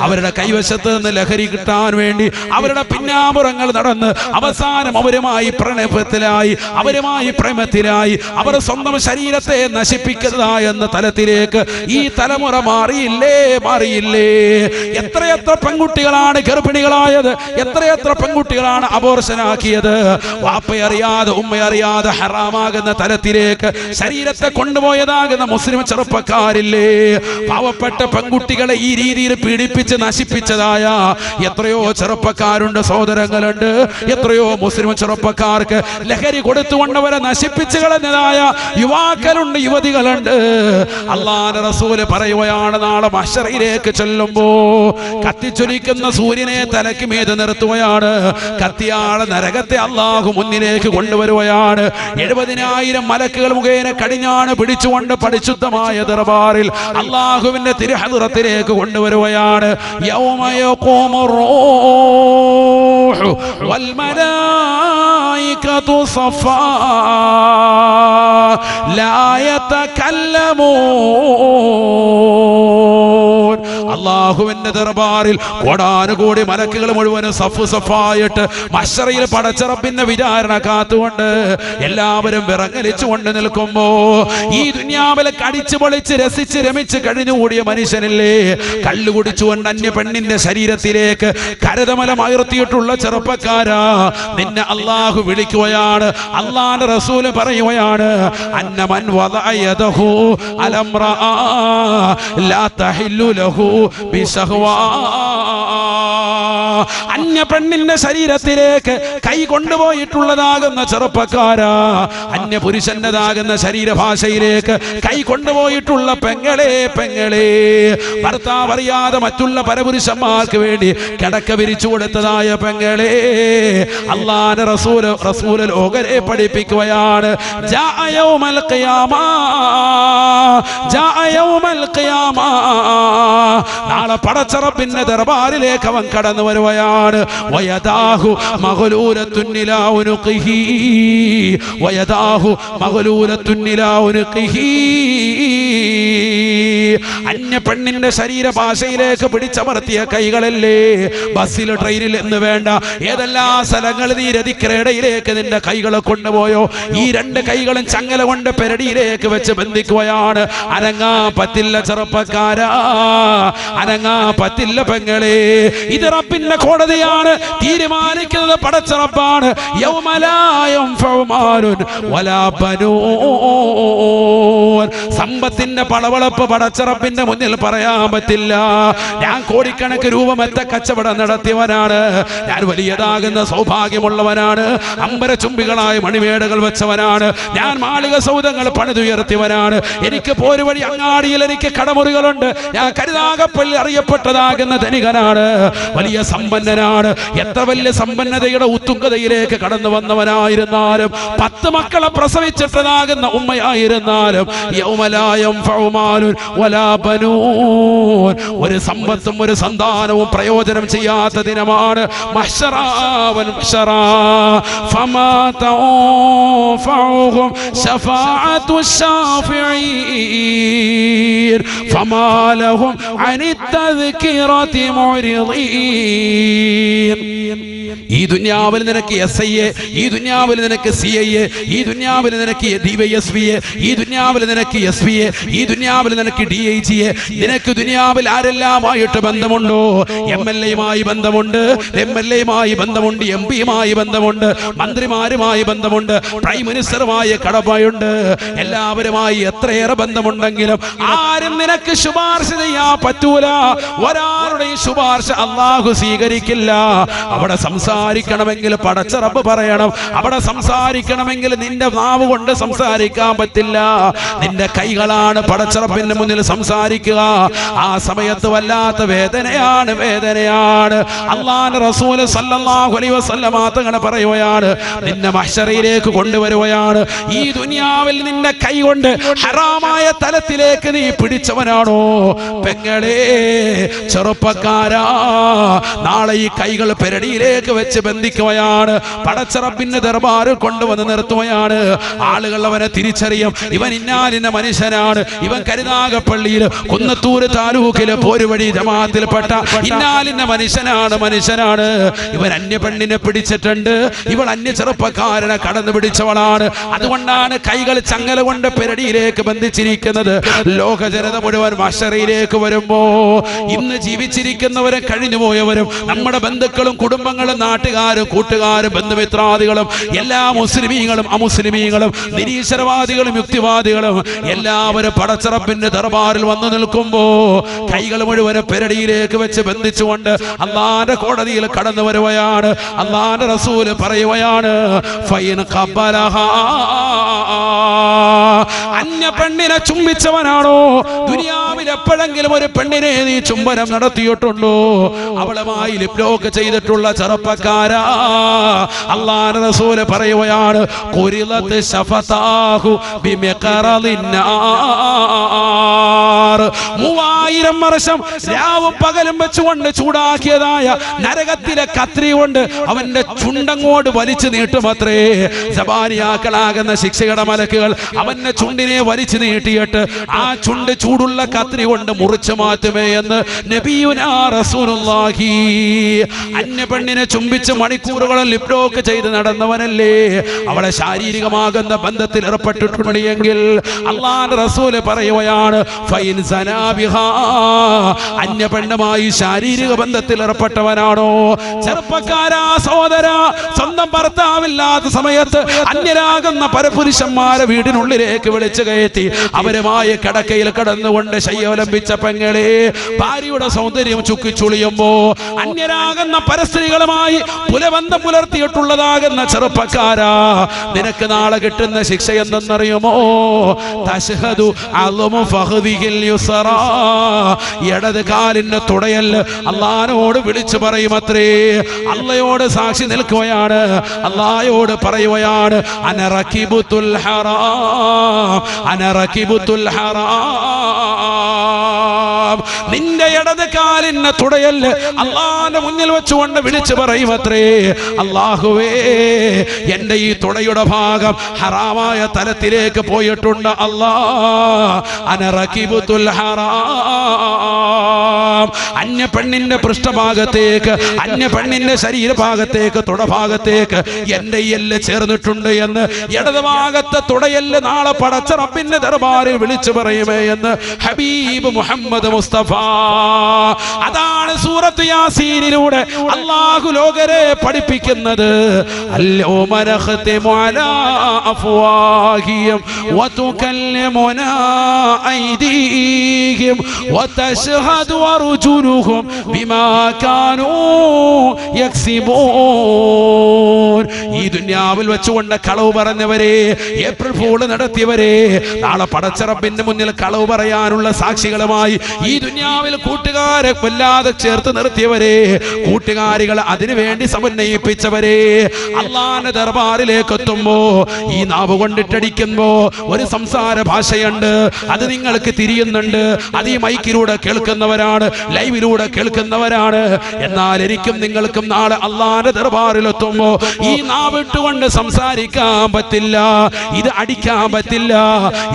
അവരുടെ കൈവശത്ത് നിന്ന് ലഹരി കിട്ടാൻ വേണ്ടി അവരുടെ പിന്നാമ്പുറങ്ങൾ നടന്ന് അവസാനം അവരുമായി പ്രണയത്തിലായി, അവരുമായി പ്രേമത്തിലായി, അവർ സ്വന്തം ശരീരത്തെ നശിപ്പിക്കുക എന്ന തലത്തിലേക്ക് ഈ തലമുറ മാറിയില്ലേ? എത്രയെത്ര പെൺകുട്ടികളാണ് ഗർഭിണികളായത്, എത്രയെത്ര പെൺകുട്ടികളാണ് അബോർഷനാക്കിയത്. വാപ്പയറിയാതെ ഉമ്മയറിയാതെ ഹറാമാകുന്ന തലത്തിലേക്ക് ശരീരത്തെ കൊണ്ടുപോയതാകുന്ന മുസ്ലിം ചെറുപ്പക്കാരില്ലേ? പാവപ്പെട്ട പെൺകുട്ടികളെ ഈ രീതിയിൽ പീഡിപ്പിച്ച് നശിപ്പിച്ചതായ എത്രയോ ചെറുപ്പക്കാരുണ്ട്, സഹോദരങ്ങളുണ്ട്. എത്രയോ മുസ്ലിം ചെറുപ്പക്കാർക്ക് ലഹരി കൊടുത്തുകൊണ്ടവരെ നശിപ്പിച്ചു കളഞ്ഞതായ യുവാക്കളുണ്ട്, യുവതികളുണ്ട്. അല്ലാഹുവിന്റെ റസൂല് പറയുകയാണ്, നാളെ മഹ്ശറിലേക്ക് ചെല്ലുമ്പോ കത്തിച്ചൊലിക്കുന്ന സൂര്യനെ തലയ്ക്ക് മീതെ നിർത്തുകയാണ്. കത്തിയാളെ നരകത്തെ അല്ലാഹു മുന്നിലേക്ക് കൊണ്ടുവരുകയാണ്. 70,000 മലക്കുകൾ മുഖേന കടിഞ്ഞാണ് പിടിച്ചുകൊണ്ട് പരിശുദ്ധമായ ദർബാറിൽ അല്ലാഹുവിന്റെ തിരുഹദ്റത്തിലേക്ക് കൊണ്ടുവരുകയാണ്. യൗമ യഖൂമുർ റൂഹു വൽ മലായികതു സഫാ ലാ യതകല്ലമൂൻ. അല്ലാഹുവിന്റെ ദർബാറിൽ കോടാനുകോടി മലക്കുകൾ മുഴുവനും സഫായിട്ട് മഹ്ശറിൽ പടച്ച റബ്ബിന്റെ വിചാരണ കാത്തുകൊണ്ട് എല്ലാവരും വിറങ്ങലിച്ചുകൊണ്ട് നിൽക്കുമ്പോ ഈ ദുനിയാവിലെ കടിച്ചു പൊളിച്ച് രസിച്ച് രമിച്ച് കഴിഞ്ഞുകൂടിയ മനുഷ്യനില്ലേ, കള്ളു കുടിച്ചുകൊണ്ട് അന്യ പെണ്ണിന്റെ ശരീരത്തിലേക്ക് കരതമലമയർത്തിയിട്ടുള്ള ചെറുപ്പക്കാരാ, നിന്നെ അല്ലാഹു വിളിക്കുകയാണ്. അല്ലാഹുവിന്റെ റസൂല് പറയുകയാണ്, അന്നമൻ വദഅ യദഹു അലംറഅ ലാ തഹില്ലു ലഹു ബിശഹ്വാ. അന്യ പെണ്ണിന്റെ ശരീരത്തിലേക്ക് കൈ കൊണ്ടുപോയിട്ടുള്ളതാകുന്ന ചെറുപ്പക്കാരാ, അന്യ പുരുഷന്റേതാകുന്ന ശരീരഭാഷയിലേക്ക് കൈ കൊണ്ടുപോയിട്ടുള്ള പെങ്ങളെ, ഭർത്താവ് അറിയാതെ മറ്റുള്ള പരപുരുഷന്മാർക്ക് വേണ്ടി കിടക്ക വിരിച്ചു കൊടുത്തതായ പെങ്ങളെ, അല്ലാഹുവിന്റെ റസൂല് ലോകരെ പഠിപ്പിക്കുകയാണ്. ജാഅ യൗമൽ ഖിയാമ, നാളെ പടച്ച റബ്ബിന്റെ ദർബാറിലേക്ക് അവൻ കടന്നു വരുകയാണ്. വയദാഹു മഗ്ലൂലത്തുൻ ഇലാ ഉനുഖിഹി, വയദാഹു മഗ്ലൂലത്തുൻ ഇലാ ഉനുഖിഹി. അന്യ പെണ്ണിന്റെ ശരീരഭാഷയിലേക്ക് പിടിച്ചമർത്തിയ കൈകളല്ലേ ബസ്സിൽ, ട്രെയിനിൽ എന്ന് വേണ്ട ഏതെല്ലാം സ്ഥലങ്ങൾ നീ രതിക്രീഡയിലേക്ക് നിന്റെ കൈകളെ കൊണ്ടുപോയോ, ഈ 2 കൈകളും ചങ്ങല കൊണ്ട് പെരടിയിലേക്ക് വെച്ച് ബന്ധിക്കുകയാണ്. അനങ്ങാ പറ്റില്ല ചെറുപ്പക്കാരാ, അനങ്ങാ പറ്റില്ല പെങ്ങളെ. ഇത് റബ്ബിന്റെ കോടതിയാണ്, തീരുമാനിക്കുന്നത് പടച്ച റബ്ബാണ്. യൗമ ലാ യൻഫഉ മാലുൻ വലാ ബനൂൻ. സമ്പത്തിന്റെ പളവളപ്പ് പടച്ചറപ്പിന്റെ മുന്നിൽ പറയാൻ പറ്റില്ല. ഞാൻ കോടിക്കണക്ക് രൂപ മറ്റ കച്ചവടം നടത്തിയവനാണ്, ഞാൻ വലിയതാകുന്ന സൗഭാഗ്യമുള്ളവനാണ്, അമ്പരചുംബികളായ മണിമേടകൾ വെച്ചവനാണ്, ഞാൻ മാളിക സൗധങ്ങൾ പണിതുയർത്തിയവനാണ്, എനിക്ക് പോരുവഴി അങ്ങാടിയിൽ എനിക്ക് കടമുറികളുണ്ട്, ഞാൻ കരുനാഗപ്പള്ളി അറിയപ്പെട്ടതാകുന്ന ധനികനാണ്, വലിയ സമ്പന്നനാണ്. എത്ര വലിയ സമ്പന്നതയുടെ ഉത്തുംഗതയിലേക്ക് കടന്നു വന്നവനായിരുന്നാലും 10 മക്കളെ പ്രസവിച്ചിട്ടതാകുന്ന ഉമ്മയായിരുന്നാലും ഒരു സമ്പത്തും ഒരു സന്താനവും പ്രയോജനം ചെയ്യാത്ത ദിനമാണ് മഹ്ശറാവൻ മഹ്ശറാ. ഫമാ തൻഫഉഹും ശഫാഅത്തു ശാഫിഈൻ ഫമാ ലഹും അനി തദ്കിറതി മുഅ്രിദീൻ. ഈ ദുനിയാവിൽ നിനക്ക് SIA, ഈ ദുനിയാവിൽ നിനക്ക് CIA, ഈ ദുനിയാവിൽ നിനക്ക് DYSPA, ഈ ദുനിയാവിൽ നിനക്ക് SPA, ഈ ദുനിയാവിൽ നിനക്ക് DIGA. നിനക്ക് ദുനിയാവിൽ ആരെല്ലാമായിട്ട് ബന്ധമുണ്ടോ? MLAയുമായി ബന്ധമുണ്ട്, MLAയുമായി ബന്ധമുണ്ട്, MP-യുമായി ബന്ധമുണ്ട്, മന്ത്രിമാരുമായി ബന്ധമുണ്ട്, പ്രൈം മിനിസ്റ്ററുമായി കടമയുണ്ട്. എല്ലാവരുമായി എത്രയേറെ ബന്ധമുണ്ടെങ്കിലും ആരും നിനക്ക് ശുപാർശ ചെയ്യാൻ പറ്റൂല. ഒരാളുടെയും ശുപാർശ അല്ലാഹു സ്വീകരിക്കില്ല. അവിടെ സംസാരിക്കണമെങ്കിൽ പടച്ച റബ്ബ് പറയണം. അവിടെ സംസാരിക്കണമെങ്കിൽ നിന്റെ നാവ് കൊണ്ട് സംസാരിക്കാൻ പറ്റില്ല. നിന്റെ കൈകളാണ് പടച്ച റബ്ബിന്റെ മുന്നിൽ സംസാരിക്കുക. ആ സമയത്ത് വല്ലാത്ത വേദനയാണ്, വേദനയാണ്. അല്ലാഹുവിന്റെ റസൂൽ സല്ലല്ലാഹു അലൈഹി വസല്ലം തങ്ങൾ പറയുകയാണ്, നിന്നെ മഹ്ശറിലേക്ക് കൊണ്ടുവരുകയാണ്. ഈ ദുനിയാവിൽ നിന്റെ കൈ കൊണ്ട് ഹറാമായ തലത്തിലേക്ക് നീ പിടിച്ചവനാണോ? പെങ്ങളെ, ചെറുപ്പക്കാരാ, നാളെ ഈ കൈകൾ പെരടിയിലേക്ക് വെച്ച് ബന്ധിക്കുകയാണ്. പടച്ച റബ്ബിന്റെ ദർബാറിൽ കൊണ്ടുവന്ന് നിർത്തുകയാണ്. ആളുകൾ അവനെ തിരിച്ചറിയും. ഇവൻ ഇന്നാലിന്റെ മനുഷ്യനാണ്, ഇവൻ കരുനാഗപ്പള്ളിയിൽ കുന്നത്തൂര് താലൂക്കില് പോരുവഴി ജമാഅത്തിൽപ്പെട്ട ഇന്നാലിന്റെ മനുഷ്യനാണ്, മനുഷ്യനാണ്. ഇവൻ അന്യ പെണ്ണിനെ പിടിച്ചിട്ടുണ്ട്, ഇവൾ അന്യ ചെറുപ്പക്കാരനെ കടന്നു പിടിച്ചവളാണ്. അതുകൊണ്ടാണ് കൈകൾ ചങ്ങല കൊണ്ട് പെരടിയിലേക്ക് ബന്ധിച്ചിരിക്കുന്നത്. ലോക ജനത മുഴുവൻ മഹ്ശറിലേക്ക് വരുമ്പോ ഇന്ന് ജീവിച്ചിരിക്കുന്നവരും കഴിഞ്ഞുപോയവരും നമ്മുടെ ബന്ധുക്കളും കുടുംബങ്ങളും നാട്ടുകാരും കൂട്ടുകാരും ബന്ധുമിത്രാദികളും എല്ലാ മുസ്ലിമീങ്ങളും അമുസ്ലിമീങ്ങളും നിരീശ്വരവാദികളും യുക്തിവാദികളും എല്ലാവരും പടച്ച റബ്ബിന്റെ ദർബാറിൽ വന്നു നിൽക്കുമ്പോ കൈകൾ മുഴുവനും പെരടിയിലേക്ക് വെച്ച് ബന്ധിച്ചുകൊണ്ട് അല്ലാഹുവിന്റെ കോടതിയിൽ കടന്നു വരുകയാണ്. അല്ലാഹുവിന്റെ റസൂൽ പറയുകയാണ്, ഫൈൻ ഖബലഹാ, അന്യ പെണ്ണിനെ ചുംബിച്ചവനാണോ? ദുനിയാവിൽ എപ്പോഴെങ്കിലും ഒരു പെണ്ണിനെ നീ ചുംബനം നടത്തിയിട്ടുണ്ടോ? അവളുമായി ലിപ്ലോക്ക് ചെയ്തിട്ടുള്ള ചെറുപ്പക്കാരാ, അല്ലാഹുവിന്റെ റസൂൽ പറയുകയാണ്, ഖുരിലത് ശഫതാഹു ബിമിഖറലിന്നാർ. 3000 വർഷം രാവും പകലും വെച്ചുകൊണ്ട് ചൂടാക്കിയതായ നരകത്തിലെ കത്രി കൊണ്ട് അവന്റെ ചുണ്ടങ്ങോട് വലിച്ചു നീട്ടുമത്രേ. സബാനിയാക്കളാകുന്ന ശിക്ഷയുടെ മലക്കുകൾ അവന്റെ ചുണ്ടിനെ വലിച്ചു നീട്ടിയിട്ട് ആ ചുണ്ട് ചൂടുള്ള കത്രി കൊണ്ട് മുറിച്ചു മാറ്റുമേ എന്ന് നബിയുനാ റസൂലുള്ളാഹി. അന്യ പെണ്ണിനെ ചുംബിച്ച് മണിക്കൂറുകളും ലിപ്ലോക്ക് ചെയ്ത് നടന്നവനല്ലേ അവളെ ശാരീരികമാകുന്ന ബന്ധത്തിൽ ഏർപ്പെട്ടിട്ടുണ്ടെങ്കിൽ അല്ലാഹുവിന്റെ റസൂൽ പറയുകയാണ്, ഫൈൻ സനാ ബിഹാ, അന്യ പെണ്ണുമായി ശാരീരിക ബന്ധത്തിൽ ഏർപ്പെട്ടവനാണോ? ചെറുപ്പക്കാരാ, സഹോദരാ, സ്വന്തം ഭർത്താവില്ലാത്ത സമയത്ത് അന്യരാകുന്ന പരപുരുഷന്മാരെ വീടിനുള്ളിലേക്ക് വിളിച്ചു കയറ്റി അവരുമായി കിടക്കയിൽ കിടന്നുകൊണ്ട് ശയ്യോലംബിച്ച പെങ്ങളെ, ഭാര്യയുടെ സൗന്ദര്യം ചുക്കിച്ചുളിയുമ്പോ അന്യരാകുന്ന പരസ്ത്രീകളുമായി പുലബന്ധം പുലർത്തിയിട്ടുള്ളതാകുന്ന ചെറുപ്പക്കാരാ, നിനക്ക് നാളെ കിട്ടുന്ന ശിക്ഷ എന്തെന്നറിയുമോ? തശ്ഹദു അളമു ഫഖദിഹിൽ യുസ്റാ, ഇടത് കാലിന്റെ തുടയൽ അല്ലാഹുവോട് വിളിച്ചു പറയുമത്രേ. അല്ലാഹുവോട് സാക്ഷി നിൽക്കുകയാണ്, അല്ലാഹുവോട് പറയുകയാണ്, അന റകിബുൽ ഹറാം, അന റകിബുൽ ഹറാം. നിന്റെ ഇടത് കാലിന്റെ തുടയൽ അല്ലാഹുവിന്റെ മുന്നിൽ വെച്ചുകൊണ്ട് വിളിച്ചു പറയുമത്രേ, അല്ലാഹുവേ, എന്റെ ഈ തുടയുടെ ഭാഗം ഹറാമായ തലത്തിലേക്ക് പോയിട്ടുണ്ട്. അല്ലാഹ്, അന റകിബുൽ ഹറാം, അന്യ പെണ്ണിന്റെ പൃഷ്ഠഭാഗത്തേക്ക്, അന്യ പെണ്ണിന്റെ ശരീരഭാഗത്തേക്ക്, തുടഭാഗത്തേക്ക് എന്റെ എല്ല് ചേർന്നിട്ടുണ്ട് എന്ന് ഇടതുഭാഗത്തെ തുടയെല്ല് നാളെ പടച്ച റബ്ബിന്റെ ദർബാറിൽ വിളിച്ചു പറയുമേ എന്ന് ഹബീബ് മുഹമ്മദ് മുസ്തഫ. അതാണ് സൂറത്ത് യാസീനിലൂടെ അല്ലാഹു ലോകരെ പഠിപ്പിക്കുന്നത്. അൽയൗമ നഖ്തിമു അലാ അഫ്വാഹിഹിം വതുകല്ലിമുനാ ഐദീഹിം വതശ്ഹദു അർജുലുഹും ബിമാ കാനൂ യക്സിബൂൻ. ഈ ദുനിയാവിൽ വെച്ചുകൊണ്ട് കളവ് പറഞ്ഞവരെ, ഏപ്രിൽ ഫൂൾ നടത്തിയവരെ, നാളെ പടച്ച റബ്ബിന്റെ മുന്നിൽ കളവ് പറയാനുള്ള സാക്ഷികളുമായി ഈ ദുനിയാവിൽ കൂട്ടുകാരെ കൊല്ലാതെ ചേർത്ത് നിർത്തിയവരെ, കൂട്ടുകാരികൾ അതിനുവേണ്ടി സമന്വയിപ്പിച്ചവരെ, അള്ളാന്റെ ദർബാറിലേക്ക് എത്തുമ്പോ ഈ നാവ് കൊണ്ടിട്ടടിക്കുമ്പോ ഒരു സംസാര ഭാഷയുണ്ട്, അത് നിങ്ങൾക്ക് തിരിയുന്നുണ്ട്. അത് ഈ മൈക്കിലൂടെ കേൾക്കുന്നവരാണ്, ലൈവിലൂടെ കേൾക്കുന്നവരാണ്. എന്നാൽ എനിക്കും നിങ്ങൾക്കും നാളെ അള്ളാന്റെ ദർബാറിൽ എത്തുമ്പോ ഈ നാവിട്ടുകൊണ്ട് സംസാരിക്കാൻ പറ്റില്ല, ഇത് അടിക്കാൻ പറ്റില്ല.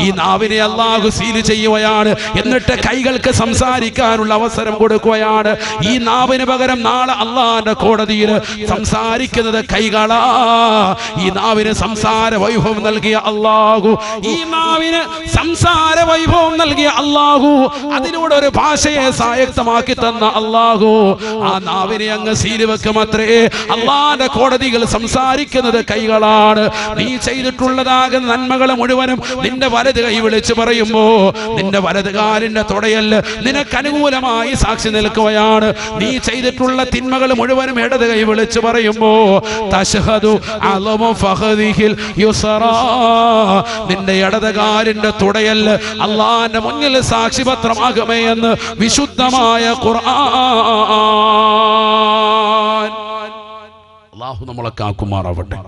ഈ നാവിനെ അള്ളാഹു സീല് ചെയ്യുകയാണ്. എന്നിട്ട് കൈകൾക്ക് സംസാരിക്കാനുള്ള അവസരം കൊടുക്കുകയാണ്. ഈ നാവിന് പകരം നാളെ അള്ളാന്റെ കോടതിയിൽ സംസാരിക്കുന്നത് കൈകളാ. ഈ നാവിന് സംസാര വൈഭവം നൽകിയ അള്ളാഹു, ഈ നാവിന് സംസാര വൈഭവം നൽകിയ അള്ളാഹു, അതിലൂടെ ഒരു ഭാഷയെ സായക്തമാക്കി തന്ന അള്ളാഹു, ആ നാവിനെ അങ്ങ് സീല് വെക്കുമത്രേ. അള്ളാന്റെ കോടതികൾ സംസാരിക്കുന്നത് കൈകളാണ്. നീ ചെയ്തിട്ടുള്ളതാകുന്ന നന്മകൾ മുഴുവനും നിന്റെ വലത് കൈ വിളിച്ചു പറയുമ്പോ നിന്റെ വലത് കാലിന്റെ തുടയല് നിനക്ക് അനുകൂലമായി സാക്ഷി നിൽക്കുകയാണ്. നീ ചെയ്തിട്ടുള്ള തിന്മകൾ മുഴുവനും ഇടത് കൈ വിളിച്ചു പറയുമ്പോ തശ്ഹദു അലമു ഫഖദിഹിൽ യുസ്റാ, നിന്റെ ഇടത് കാലിന്റെ തുടയല് അള്ളാന്റെ മുന്നിൽ സാക്ഷിപത്രമാകുമേ എന്ന് വിശുദ്ധമായ ഖുർആൻ. അല്ലാഹു നമ്മളെ കാക്കുമാറാവട്ടെ.